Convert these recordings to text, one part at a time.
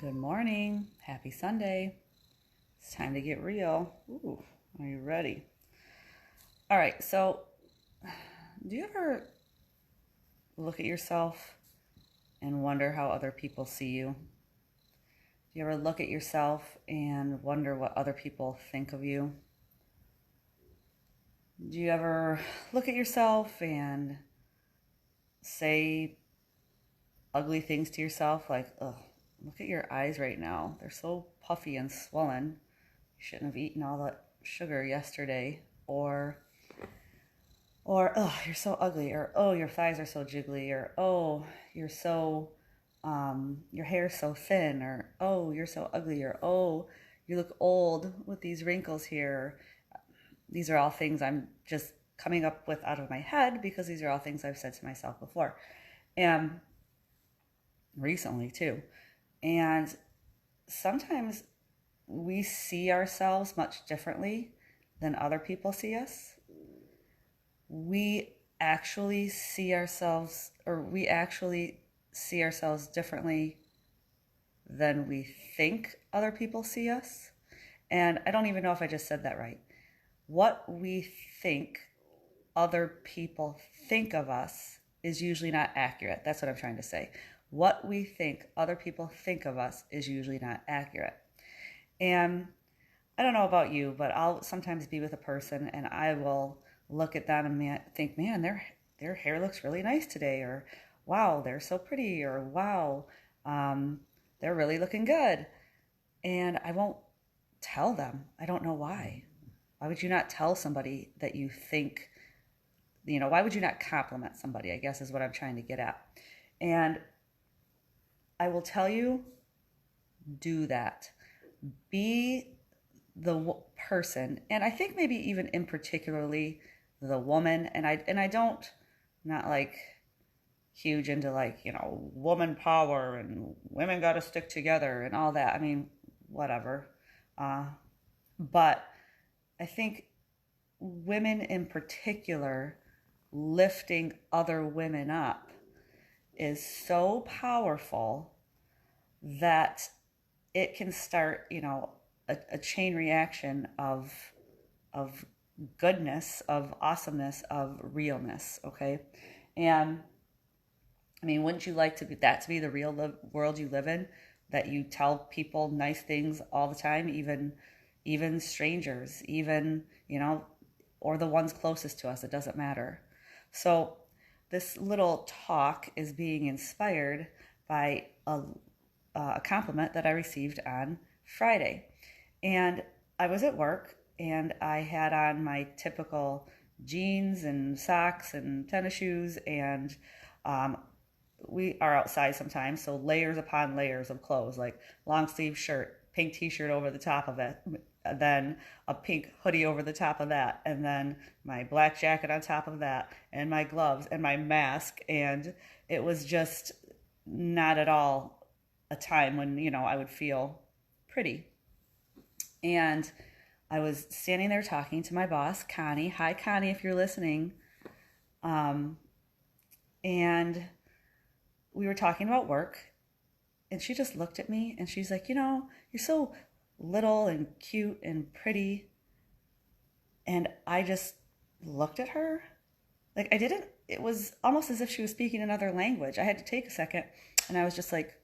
Good morning. Happy Sunday. It's time to get real. Ooh, are you ready? All right, so do you ever look at yourself and wonder how other people see you? Do you ever look at yourself and wonder what other people think of you? Do you ever look at yourself and say ugly things to yourself like, "Ugh, look at your eyes right now. They're so puffy and swollen. You shouldn't have eaten all that sugar yesterday." Or oh, you're so ugly, or oh, your thighs are so jiggly, or oh, you're so your hair's so thin, or oh, you're so ugly, or oh, you look old with these wrinkles here. These are all things I'm just coming up with out of my head because these are all things I've said to myself before and recently too. And sometimes we see ourselves much differently than other people see us. We actually see ourselves, or we actually see ourselves differently than we think other people see us. And I don't even know if I just said that right. What we think other people think of us is usually not accurate. That's what I'm trying to say. What we think other people think of us is usually not accurate. And I don't know about you, but I'll sometimes be with a person and I will look at them and think, man, their hair looks really nice today, or wow, they're so pretty, or wow, they're really looking good. And I won't tell them. I don't know why. Why would you not tell somebody that you think, why would you not compliment somebody, I guess is what I'm trying to get at. And I will tell you, do that. Be the person, and I think maybe even in particularly the woman, and I don't, not like huge into like, woman power and women got to stick together and all that. I mean, whatever. But I think women in particular lifting other women up is so powerful that it can start, a chain reaction of goodness, of awesomeness, of realness. Okay, and I mean, wouldn't you like that to be the real world you live in? That you tell people nice things all the time, even strangers, even or the ones closest to us. It doesn't matter. So this little talk is being inspired by a compliment that I received on Friday. And I was at work and I had on my typical jeans and socks and tennis shoes, and we are outside sometimes, so layers upon layers of clothes, like long sleeve shirt, pink t-shirt over the top of it, then a pink hoodie over the top of that, and then my black jacket on top of that, and my gloves and my mask. And it was just not at all a time when, I would feel pretty. And I was standing there talking to my boss, Connie. Hi, Connie, if you're listening. And we were talking about work, and she just looked at me and she's like, you're so little and cute and pretty. And I just looked at her. Like, it was almost as if she was speaking another language. I had to take a second, and I was just like,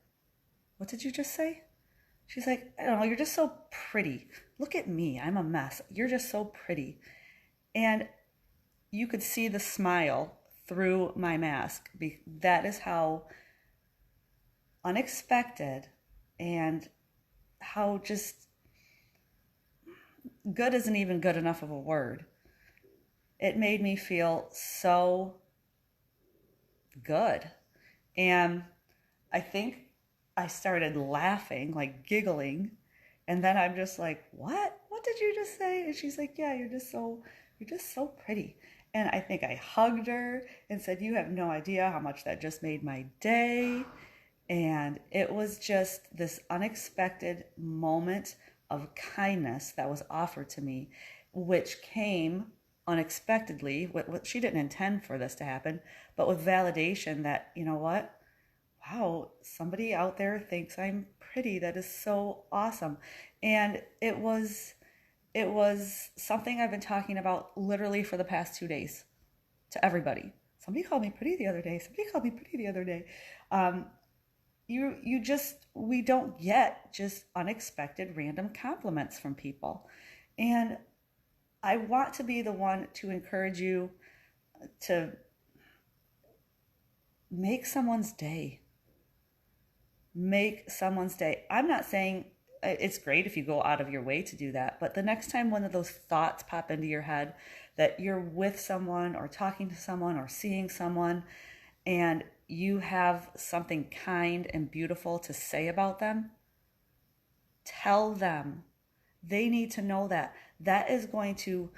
what did you just say? She's like, I don't know, you're just so pretty. Look at me, I'm a mess. You're just so pretty. And you could see the smile through my mask. That is how unexpected and how just good isn't even good enough of a word. It made me feel so good. And I think I started laughing, like giggling. And then I'm just like, what? What did you just say? And she's like, yeah, you're just so pretty. And I think I hugged her and said, you have no idea how much that just made my day. And it was just this unexpected moment of kindness that was offered to me, which came unexpectedly. She didn't intend for this to happen, but with validation that, you know what? wow, somebody out there thinks I'm pretty. That is so awesome. And it was something I've been talking about literally for the past 2 days to everybody. Somebody called me pretty the other day. Somebody called me pretty the other day. Um, you just we don't get just unexpected random compliments from people. And I want to be the one to encourage you to make someone's day. Make someone's day. I'm not saying it's great if you go out of your way to do that, but the next time one of those thoughts pop into your head that you're with someone or talking to someone or seeing someone and you have something kind and beautiful to say about them, tell them. They need to know that. That is going to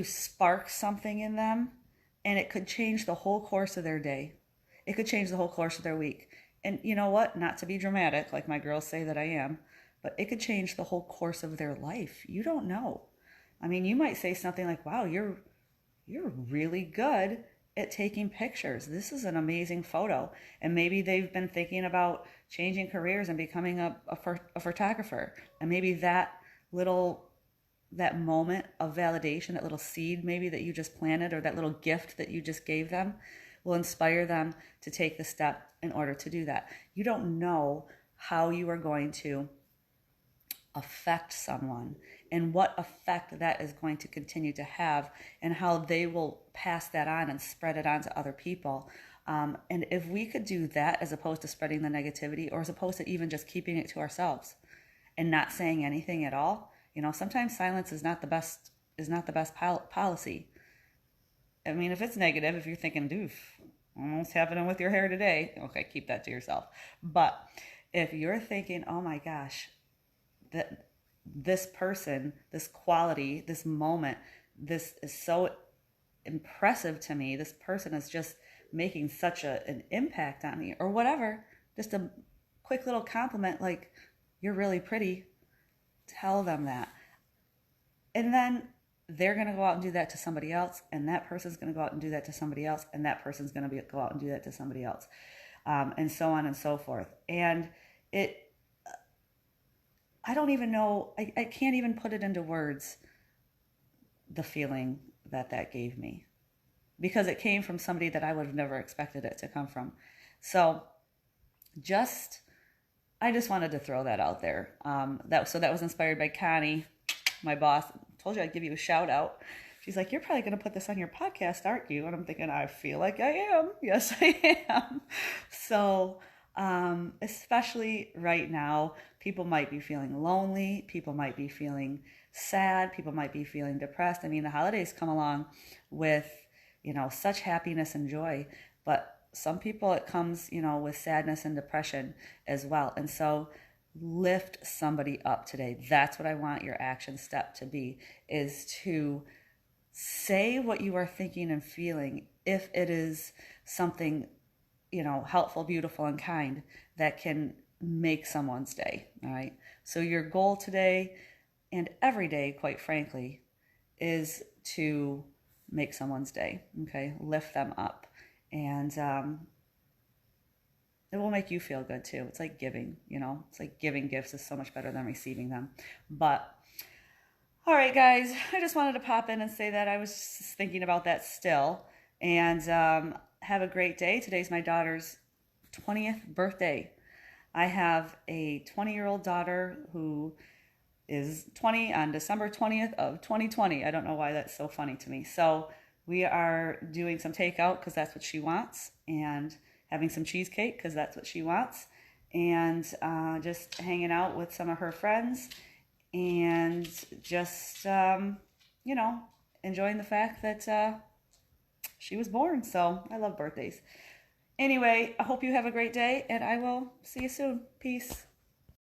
spark something in them, and it could change the whole course of their day. It could change the whole course of their week. And you know what? Not to be dramatic, like my girls say that I am, but it could change the whole course of their life. You don't know. I mean, you might say something like, "Wow, you're really good at taking pictures. This is an amazing photo." And maybe they've been thinking about changing careers and becoming a photographer. And maybe that moment of validation, that little seed maybe that you just planted, or that little gift that you just gave them, will inspire them to take the step in order to do that. You don't know how you are going to affect someone and what effect that is going to continue to have, and how they will pass that on and spread it on to other people. And if we could do that as opposed to spreading the negativity, or as opposed to even just keeping it to ourselves and not saying anything at all, sometimes silence is not the best policy. I mean, if it's negative, if you're thinking, doof, what's happening with your hair today? Okay, keep that to yourself. But if you're thinking, oh my gosh, that this person, this quality, this moment, this is so impressive to me, this person is just making such an impact on me, or whatever, just a quick little compliment like, you're really pretty, tell them that. And then they're going to go out and do that to somebody else, and that person's going to go out and do that to somebody else, and that person's going to go out and do that to somebody else, and so on and so forth. And I don't even know, I can't even put it into words, the feeling that gave me, because it came from somebody that I would have never expected it to come from. So I just wanted to throw that out there. That was inspired by Connie, my boss. Told you I'd give you a shout out. She's like, you're probably going to put this on your podcast, aren't you? And I'm thinking, I feel like I am. Yes, I am. So, especially right now, people might be feeling lonely. People might be feeling sad. People might be feeling depressed. I mean, the holidays come along with, such happiness and joy, but some people it comes, with sadness and depression as well. And so lift somebody up today. That's what I want your action step to be, is to say what you are thinking and feeling, if it is something, helpful, beautiful, and kind that can make someone's day. All right. So your goal today, and every day, quite frankly, is to make someone's day. Okay. Lift them up. And it will make you feel good too. It's like giving, it's like giving gifts is so much better than receiving them. But all right, guys, I just wanted to pop in and say that I was just thinking about that still. And have a great day. Today's my daughter's 20th birthday. I have a 20-year-old daughter who is 20 on December 20th of 2020. I don't know why that's so funny to me. So we are doing some takeout because that's what she wants, and having some cheesecake because that's what she wants, and just hanging out with some of her friends, and just, enjoying the fact that she was born. So I love birthdays. Anyway, I hope you have a great day, and I will see you soon. Peace.